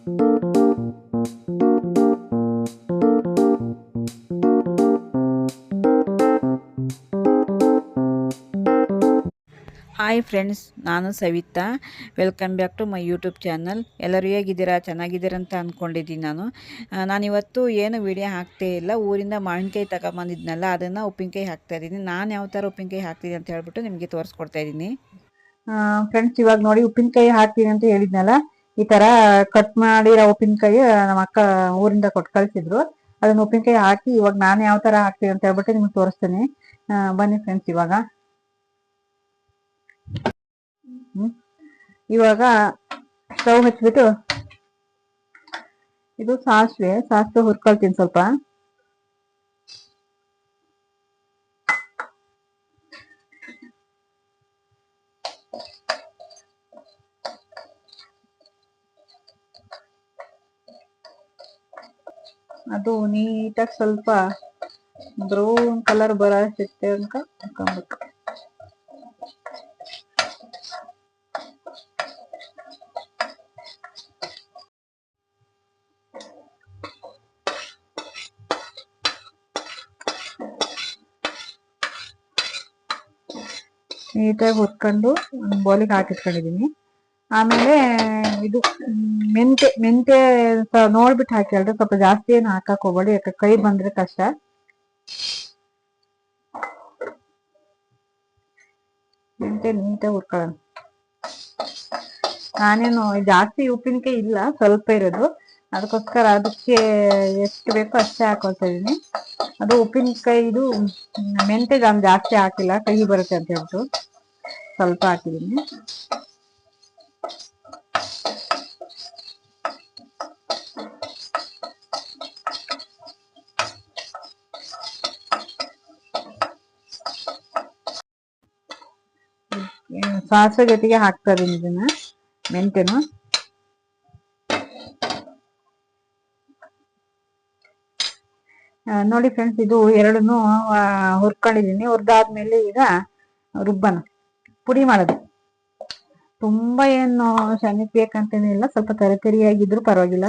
Hi friends, ನಾನು Savitha. Welcome back to my YouTube channel. ಎಲ್ಲರೂ ಹೇಗಿದ್ದೀರಾ? ಚೆನ್ನಾಗಿದ್ದೀರಂತ ಅಂದ್ಕೊಂಡಿದ್ದೀನಿ. ನಾನಿವತ್ತು ಏನು ವಿಡಿಯೋ ಹಾಕ್ತೇ ಇಲ್ಲ. ಊರಿಂದ ಮಾವಿನಕಾಯಿ ತಗೊಂಬಂದಿದ್ನಲ್ಲ, ಅದನ್ನು ಉಪ್ಪಿನಕಾಯಿ ಹಾಕ್ತಾಯಿದ್ದೀನಿ. ನಾನು ಯಾವ ಥರ ಉಪ್ಪಿನಕಾಯಿ ಹಾಕ್ತೀನಿ ಅಂತ ಹೇಳ್ಬಿಟ್ಟು ನಿಮಗೆ ತೋರಿಸ್ಕೊಡ್ತಾ ಇದ್ದೀನಿ. ಫ್ರೆಂಡ್ಸ್, ಇವಾಗ ನೋಡಿ ಉಪ್ಪಿನಕಾಯಿ ಹಾಕ್ತೀನಿ ಅಂತ ಹೇಳಿದ್ನಲ್ಲ, ಈ ತರ ಕಟ್ ಮಾಡಿರೋ ಉಪ್ಪಿನಕಾಯಿ ನಮ್ಮ ಅಕ್ಕ ಊರಿಂದ ಕೊಟ್ಟು ಕಳಿಸಿದ್ರು. ಅದನ್ನ ಉಪ್ಪಿನಕಾಯಿ ಹಾಕಿ ಇವಾಗ ನಾನು ಯಾವ ತರ ಹಾಕ್ತೀನಿ ಅಂತ ಹೇಳ್ಬಿಟ್ಟು ನಿಮ್ಗೆ ತೋರಿಸ್ತೀನಿ. ಬನ್ನಿ ಫ್ರೆಂಡ್ಸ್. ಇವಾಗ ಸ್ಟವ್ ಹಚ್ಬಿಟ್ಟು ಇದು ಸಾಸಿವೆ ಹುರ್ಕೊಳ್ತೀನಿ ಸ್ವಲ್ಪ. ಅದು ನೀಟಾಗಿ ಸ್ವಲ್ಪ ಬ್ರೌನ್ ಕಲರ್ ಬರೋ ತನಕ ಹಾಕೊಬೇಕು. ನೀಟಾಗಿ ಹುರ್ಕೊಂಡು ಒಂದು ಬೌಲಿಗೆ ಹಾಕಿಟ್ಕೊಂಡಿದೀನಿ. ಆಮೇಲೆ ಇದು ಮೆಂತೆ ನೋಡ್ಬಿಟ್ಟು ಹಾಕಿ ಅಲ್ರಿ, ಸ್ವಲ್ಪ ಜಾಸ್ತಿ ಏನು ಹಾಕಕ್ ಹೋಗ್ಬೇಡಿ, ಯಾಕೆ ಕೈ ಬಂದ್ರೆ ಕಷ್ಟ. ಮೆಂತೆ ನೀಟಾಗಿ ಹುರ್ಕೊಳ್ಳೋಣ. ನಾನೇನು ಜಾಸ್ತಿ ಉಪ್ಪಿನಕಾಯಿ ಇಲ್ಲ, ಸ್ವಲ್ಪ ಇರೋದು, ಅದಕ್ಕೋಸ್ಕರ ಅದಕ್ಕೆ ಎಷ್ಟು ಬೇಕೋ ಅಷ್ಟೇ ಹಾಕೊಳ್ತಾ ಇದೀನಿ. ಅದು ಉಪ್ಪಿನಕಾಯಿ ಇದು ಮೆಂತೆ ನಾನು ಜಾಸ್ತಿ ಹಾಕಿಲ್ಲ, ಕಹಿ ಬರುತ್ತೆ ಅಂತ ಹೇಳ್ಬಿಟ್ಟು ಸ್ವಲ್ಪ ಹಾಕಿದೀನಿ. ಸಾಸಿವೆ ಜೊತೆಗೆ ಹಾಕ್ತಾ ಇದೀನಿ ಇದನ್ನ, ಮೆಂತೆನು. ನೋಡಿ ಫ್ರೆಂಡ್ಸ್, ಇದು ಎರಡನ್ನು ಹುರ್ಕೊಂಡಿದೀನಿ. ಹುರ್ದಾದ್ಮೇಲೆ ಈಗ ಪುಡಿ ಮಾಡೋದು. ತುಂಬಾ ಏನು ಶನಿಕ್ ಬೇಕಂತೇನಿಲ್ಲ, ಸ್ವಲ್ಪ ತರಿಯಾಗಿದ್ರು ಪರವಾಗಿಲ್ಲ.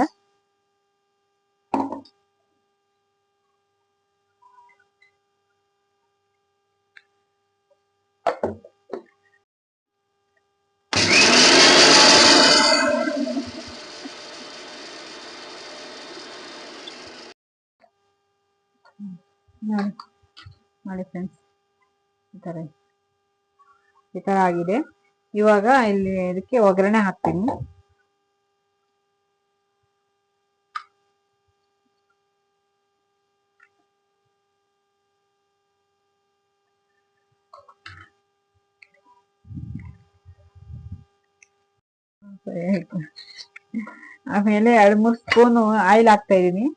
ನೋಡಿ ಫ್ರೆಂಡ್ಸ್, ಈ ತರ ಆಗಿದೆ. ಇವಾಗ ಇಲ್ಲಿ ಇದಕ್ಕೆ ಒಗ್ಗರಣೆ ಹಾಕ್ತೀನಿ. ಆಮೇಲೆ 2-3 ಸ್ಪೂನು ಆಯಿಲ್ ಹಾಕ್ತಾ ಇದೀನಿ.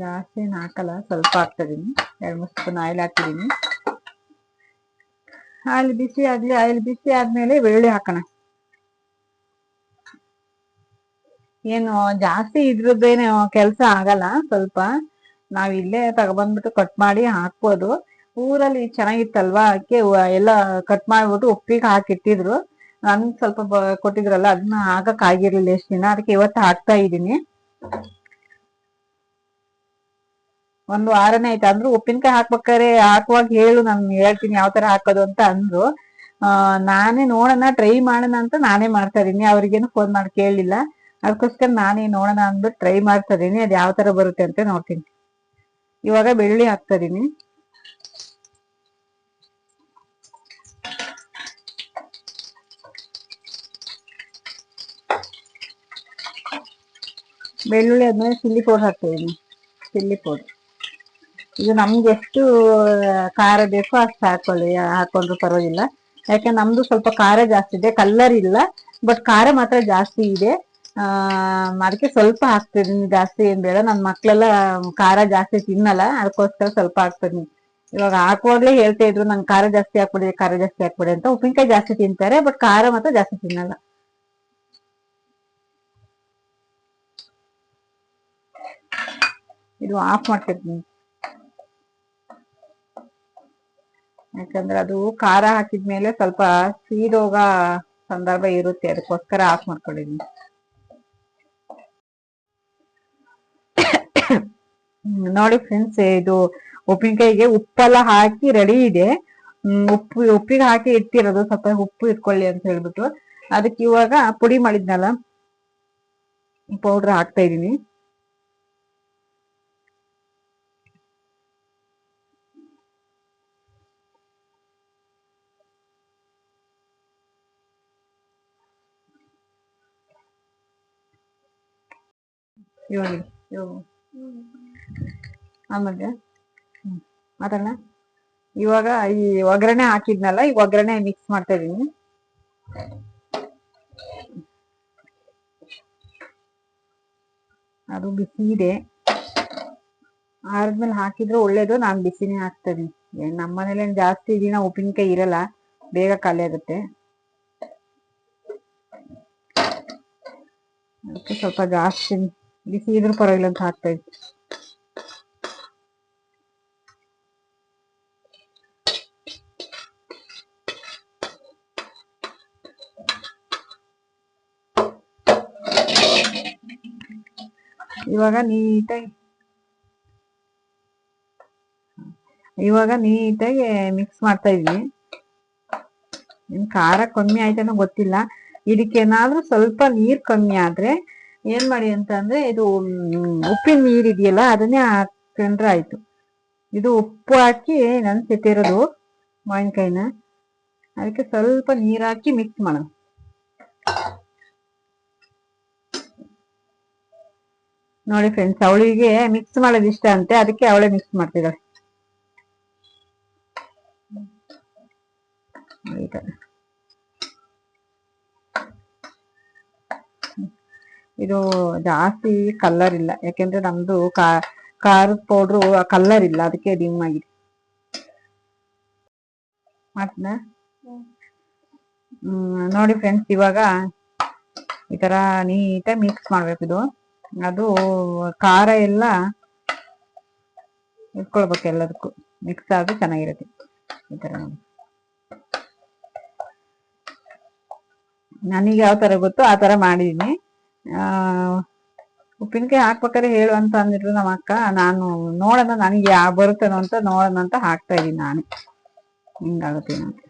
ಜಾಸ್ತಿ ಹಾಕಲ್ಲ, ಸ್ವಲ್ಪ ಹಾಕ್ತಾ ಇದೀನಿ. 2-3 ಸ್ಪೂನ್ ಆಯಿಲ್ ಹಾಕಿದೀನಿ. ಆಯಿಲ್ ಬಿಸಿ ಆದ್ಮೇಲೆ ಬೆಳ್ಳುಳ್ಳಿ ಹಾಕೋಣ. ಏನು ಜಾಸ್ತಿ ಇದ್ರದ್ದೇನು ಕೆಲಸ ಆಗಲ್ಲ, ಸ್ವಲ್ಪ ನಾವ್ ಇಲ್ಲೇ ತಗೊಬಂದ್ಬಿಟ್ಟು ಕಟ್ ಮಾಡಿ ಹಾಕ್ಬೋದು. ಊರಲ್ಲಿ ಚೆನ್ನಾಗಿತ್ತಲ್ವಾ, ಅದಕ್ಕೆ ಎಲ್ಲ ಕಟ್ ಮಾಡ್ಬಿಟ್ಟು ಉಪ್ಪಿಗೆ ಹಾಕಿಟ್ಟಿದ್ರು. ನನ್ ಸ್ವಲ್ಪ ಕೊಟ್ಟಿದ್ರಲ್ಲ, ಅದನ್ನ ಹಾಕಕ್ ಆಗಿರ್ಲಿಲ್ಲ ಎಷ್ಟು ದಿನ, ಅದಕ್ಕೆ ಇವತ್ತು ಹಾಕ್ತಾ ಇದ್ದೀನಿ. 1 ವಾರನೇ ಆಯ್ತು. ಅಂದ್ರು ಉಪ್ಪಿನಕಾಯಿ ಹಾಕುವಾಗ ಹೇಳು, ನಾನು ಹೇಳ್ತೀನಿ ಯಾವ ತರ ಹಾಕೋದು ಅಂತ ಅಂದ್ರು. ನಾನೇ ನೋಡೋಣ, ಟ್ರೈ ಮಾಡೋಣ ಅಂತ ನಾನೇ ಮಾಡ್ತಾ ಇದೀನಿ. ಅವ್ರಿಗೇನು ಫೋನ್ ಮಾಡಿ ಕೇಳಲಿಲ್ಲ, ಅದಕ್ಕೋಸ್ಕರ ನಾನೇ ನೋಡೋಣ ಅಂದ್ಬಿಟ್ಟು ಟ್ರೈ ಮಾಡ್ತಾ ಇದೀನಿ. ಅದು ಯಾವ ತರ ಬರುತ್ತೆ ಅಂತ ನೋಡ್ತೀನಿ. ಇವಾಗ ಬೆಳ್ಳುಳ್ಳಿ ಹಾಕ್ತಾ ಇದೀನಿ. ಬೆಳ್ಳುಳ್ಳಿ ಆದ್ಮೇಲೆ ಚಿಲ್ಲಿ ಪೌಡರ್ ಹಾಕ್ತಾ ಇದೀನಿ. ಚಿಲ್ಲಿ ಪೌಡರ್ ಇದು ನಮ್ಗೆ ಎಷ್ಟು ಖಾರ ಬೇಕೋ ಅಷ್ಟು ಹಾಕೊಂಡ್ರು ಪರವಾಗಿಲ್ಲ. ಯಾಕೆ ನಮ್ದು ಸ್ವಲ್ಪ ಖಾರ ಜಾಸ್ತಿ ಇದೆ, ಕಲ್ಲರ್ ಇಲ್ಲ, ಬಟ್ ಖಾರ ಮಾತ್ರ ಜಾಸ್ತಿ ಇದೆ. ಅದಕ್ಕೆ ಸ್ವಲ್ಪ ಹಾಕ್ತಿದೀನಿ, ಜಾಸ್ತಿ ಏನ್ ಬೇಡ. ನನ್ನ ಮಕ್ಳೆಲ್ಲ ಖಾರ ಜಾಸ್ತಿ ತಿನ್ನಲ್ಲ, ಅದಕ್ಕೋಸ್ಕರ ಸ್ವಲ್ಪ ಹಾಕ್ತಿದೀನಿ. ಇವಾಗ ಹಾಕುವಾಗ್ಲೇ ಹೇಳ್ತಾ ಇದ್ರು, ನಂಗೆ ಖಾರ ಜಾಸ್ತಿ ಹಾಕ್ಬಿಡಿ ಅಂತ. ಉಪ್ಪಿನಕಾಯಿ ಜಾಸ್ತಿ ತಿಂತಾರೆ, ಬಟ್ ಖಾರ ಮಾತ್ರ ಜಾಸ್ತಿ ತಿನ್ನಲ್ಲ. ಇದು ಆಫ್ ಮಾಡ್ತಿರ್ತೀನಿ. ಯಾಕಂದ್ರೆ ಅದು ಖಾರ ಹಾಕಿದ್ಮೇಲೆ ಸ್ವಲ್ಪ ಸೀದೋಗ ಸಂದರ್ಭ ಇರುತ್ತೆ, ಅದಕ್ಕೋಸ್ಕರ ಆಫ್ ಮಾಡ್ಕೊಂಡಿದ್ದೀನಿ. ನೋಡಿ ಫ್ರೆಂಡ್ಸ್, ಇದು ಉಪ್ಪಿನಕಾಯಿಗೆ ಉಪ್ಪೆಲ್ಲ ಹಾಕಿ ರೆಡಿ ಇದೆ. ಉಪ್ಪಿಗೆ ಹಾಕಿ ಇಟ್ಟಿರೋದು, ಸ್ವಲ್ಪ ಉಪ್ಪು ಇಟ್ಕೊಳ್ಳಿ ಅಂತ ಹೇಳ್ಬಿಟ್ಟು. ಅದಕ್ಕೆ ಇವಾಗ ಪುಡಿ ಮಾಡಿದ್ನಲ್ಲ ಪೌಡ್ರ್ ಹಾಕ್ತಾ ಇದೀನಿ. ಆಮೇಲೆ ಮಾತಾಡ. ಇವಾಗ ಈ ಒಗ್ಗರಣೆ ಹಾಕಿದ್ನಲ್ಲ, ಈ ಒಗ್ಗರಣೆ ಮಿಕ್ಸ್ ಮಾಡ್ತಾ ಇದೀನಿ. ಅದು ಬಿಸಿ ಇದೆ, ಆದ್ಮೇಲೆ ಹಾಕಿದ್ರೆ ಒಳ್ಳೇದು. ನಾನು ಬಿಸಿನೇ ಹಾಕ್ತಾ ಇದೀನಿ. ನಮ್ಮ ಮನೇಲಿ ಜಾಸ್ತಿ ದಿನ ಉಪ್ಪಿನಕಾಯಿ ಇರಲ್ಲ, ಬೇಗ ಖಾಲಿ ಆಗುತ್ತೆ. ಅದಕ್ಕೆ ಸ್ವಲ್ಪ ಜಾಸ್ತಿ ಬಿಸಿ ಇದ್ರೂ ಪರವಾಗಿಲ್ಲ ಅಂತ ಹಾಕ್ತಾ ಇದ್ವಿ. ಇವಾಗ ನೀಟಾಗಿ ಮಿಕ್ಸ್ ಮಾಡ್ತಾ ಇದೀನಿ. ಖಾರ ಕಮ್ಮಿ ಆಯ್ತೇನೋ ಗೊತ್ತಿಲ್ಲ. ಇದಕ್ಕೇನಾದ್ರೂ ಸ್ವಲ್ಪ ನೀರ್ ಕಮ್ಮಿ ಆದ್ರೆ ಏನ್ ಮಾಡಿ ಅಂತ ಅಂದ್ರೆ, ಇದು ಉಪ್ಪಿನ ನೀರ್ ಇದೆಯಲ್ಲ ಅದನ್ನೇ ಹಾಕೊಂಡ್ರೆ ಆಯ್ತು. ಇದು ಉಪ್ಪು ಹಾಕಿ ನೆನ್ಸಿಟ್ಟಿರೋದು ಮಾವಿನಕಾಯಿನ, ಅದಕ್ಕೆ ಸ್ವಲ್ಪ ನೀರ್ ಹಾಕಿ ಮಿಕ್ಸ್ ಮಾಡೋಣ. ನೋಡಿ ಫ್ರೆಂಡ್ಸ್, ಅವಳಿಗೆ ಮಿಕ್ಸ್ ಮಾಡೋದು ಇಷ್ಟ ಅಂತೆ, ಅದಕ್ಕೆ ಅವಳೇ ಮಿಕ್ಸ್ ಮಾಡ್ತಿದ್ದಾಳೆ. ಇದು ಜಾಸ್ತಿ ಕಲರ್ ಇಲ್ಲ, ಯಾಕೆಂದ್ರೆ ನಮ್ದು ಖಾರದ ಪೌಡ್ರು ಕಲರ್ ಇಲ್ಲ, ಅದಕ್ಕೆ ಡಿಮ್ ಆಗಿದೆ. ಮಾಡ್ತೀನ. ನೋಡಿ ಫ್ರೆಂಡ್ಸ್, ಇವಾಗ ಈ ತರ ನೀಟಾಗಿ ಮಿಕ್ಸ್ ಮಾಡ್ಬೇಕು. ಇದು ಅದು ಖಾರ ಎಲ್ಲ ಇಟ್ಕೊಳ್ಬೇಕು, ಎಲ್ಲದಕ್ಕೂ ಮಿಕ್ಸ್ ಆಗಿ ಚೆನ್ನಾಗಿರುತ್ತೆ. ಈ ತರ ನನಗೆ ಯಾವ ತರ ಗೊತ್ತೋ ಆ ತರ ಮಾಡಿದೀನಿ. ಉಪ್ಪಿನಕಾಯಿ ಹಾಕ್ಬೇಕಾದ್ರೆ ಹೇಳು ಅಂತ ಅಂದಿದ್ರು ನಮ್ಮ ಅಕ್ಕ. ನಾನು ನೋಡೋಣ, ನನಗೆ ಯಾವ ಬರುತ್ತೇನೋ ಅಂತ ನೋಡೋಣ ಅಂತ ಹಾಕ್ತಾ ಇದೀನಿ ನಾನು. ಹಿಂಗಾಗುತ್ತೆ ಅಂತ.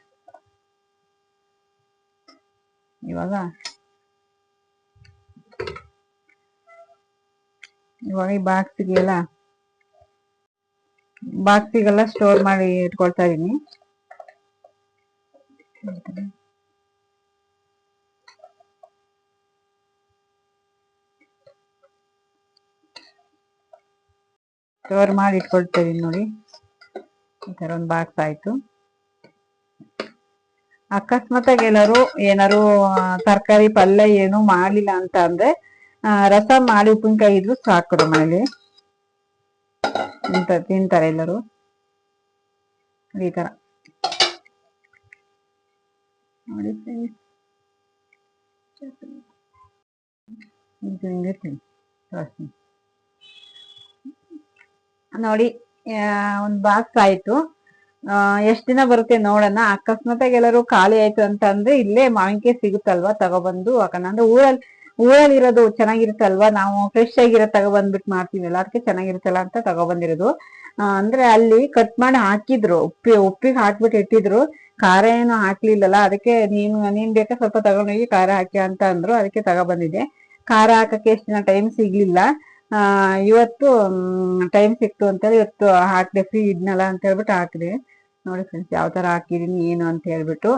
ಇವಾಗ ಈ ಬಾಕ್ಸಿಗೆಲ್ಲ ಸ್ಟೋರ್ ಮಾಡಿ ಇಟ್ಕೊಳ್ತಾ ಇದೀನಿ. ಸ್ಟೋರ್ ಮಾಡಿ ಇಟ್ಕೊಳ್ತಾ ಇದೀನಿ ನೋಡಿ. ಈ ತರ ಒಂದು ಬಾಕ್ಸ್ ಆಯ್ತು. ಅಕಸ್ಮಾತ್ ಏನಾರು ತರಕಾರಿ ಪಲ್ಯ ಏನು ಮಾಡ್ಲಿಲ್ಲ ಅಂತ ಅಂದ್ರೆ, ರಸ ಮಾಡಿ ಉಪ್ಪಿನಕಾಯಿ ಇದ್ರು ಸಾಕು. ಮನೇಲಿ ತಿಂತಾರೆ ಎಲ್ಲರೂ ಈ ತರ. ನೋಡಿ ನೋಡಿ, ಒಂದ್ ಬಾಕ್ಸ್ ಆಯ್ತು. ಎಷ್ಟ್ ದಿನ ಬರುತ್ತೆ ನೋಡೋಣ. ಅಕಸ್ಮಾತ್ ಎಲ್ಲರೂ ಖಾಲಿ ಆಯ್ತು ಅಂತ ಅಂದ್ರೆ, ಇಲ್ಲೇ ಮಾವಿನಕಾಯಿ ಸಿಗುತ್ತಲ್ವಾ ತಗೊಬಂದು ಹಾಕೋಣ. ಅಂದ್ರೆ ಊರಲ್ಲಿ ಇರೋದು ಚೆನ್ನಾಗಿರುತ್ತಲ್ವಾ, ನಾವು ಫ್ರೆಶ್ ಆಗಿರೋ ತಗೊಬಂದ್ಬಿಟ್ಟು ಮಾಡ್ತೀವಲ್ಲ, ಅದಕ್ಕೆ ಚೆನ್ನಾಗಿರುತ್ತಲ್ಲ ಅಂತ ತಗೊಬಂದಿರೋದು. ಅಂದ್ರೆ ಅಲ್ಲಿ ಕಟ್ ಮಾಡಿ ಹಾಕಿದ್ರು, ಉಪ್ಪಿಗೆ ಹಾಕ್ಬಿಟ್ಟು ಇಟ್ಟಿದ್ರು. ಖಾರ ಏನು ಹಾಕ್ಲಿಲ್ಲಲ್ಲ, ಅದಕ್ಕೆ ನೀನ್ ಬೇಕಾ ಸ್ವಲ್ಪ ತಗೊಂಡೋಗಿ ಖಾರ ಹಾಕಿ ಅಂತ ಅಂದ್ರು, ಅದಕ್ಕೆ ತಗೊಬಂದಿದ್ದೆ. ಖಾರ ಹಾಕಕ್ಕೆ ಎಷ್ಟು ದಿನ ಟೈಮ್ ಸಿಗ್ಲಿಲ್ಲ. ಇವತ್ತು ಟೈಮ್ ಸಿಕ್ತು ಅಂತೇಳಿ ಇವತ್ತು ಹಾಕ್ದೆ, ಫ್ರೀ ಇದ್ನಲ್ಲ ಅಂತ ಹೇಳ್ಬಿಟ್ಟು ಹಾಕಿದೆ. ನೋಡಿ ಫ್ರೆಂಡ್ಸ್, ಯಾವ ತರ ಹಾಕಿದೀನಿ ಏನು ಅಂತ ಹೇಳ್ಬಿಟ್ಟು.